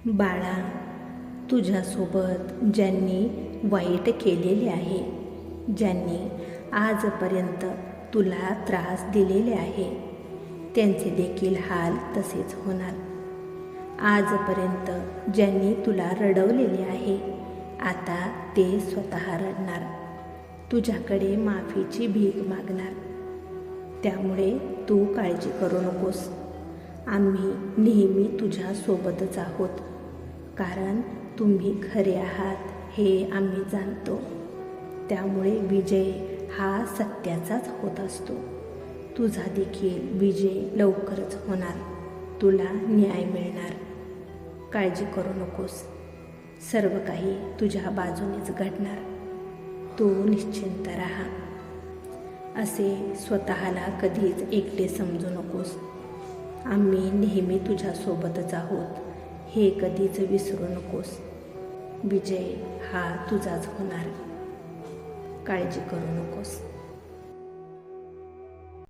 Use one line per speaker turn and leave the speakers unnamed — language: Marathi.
बाळा, तुझ्यासोबत ज्यांनी वाईट केलेले आहे, ज्यांनी आजपर्यंत तुला त्रास दिलेले आहे, त्यांचे देखील हाल तसेच होणार. आजपर्यंत ज्यांनी तुला रडवलेले आहे, आता ते स्वतः रडणार, तुझ्याकडे माफीची भीक मागणार. त्यामुळे तू काळजी करू नकोस. आम्ही नेहमी तुझ्यासोबतच आहोत, कारण तुम्ही खरे आहात हे आम्ही जाणतो. त्यामुळे विजय हा सत्याचाच होत असतो. तुझा देखील विजय लवकरच होणार, तुला न्याय मिळणार. काळजी करू नकोस, सर्व काही तुझ्या बाजूनेच घडणार. तू निश्चिंत राहा. असे स्वतःला कधीच एकटे समजू नकोस. आम्ही नेहमी तुझ्यासोबतच आहोत हे कधीच विसरू नकोस. विजय हा तुझाच होणार. काळजी करू नकोस.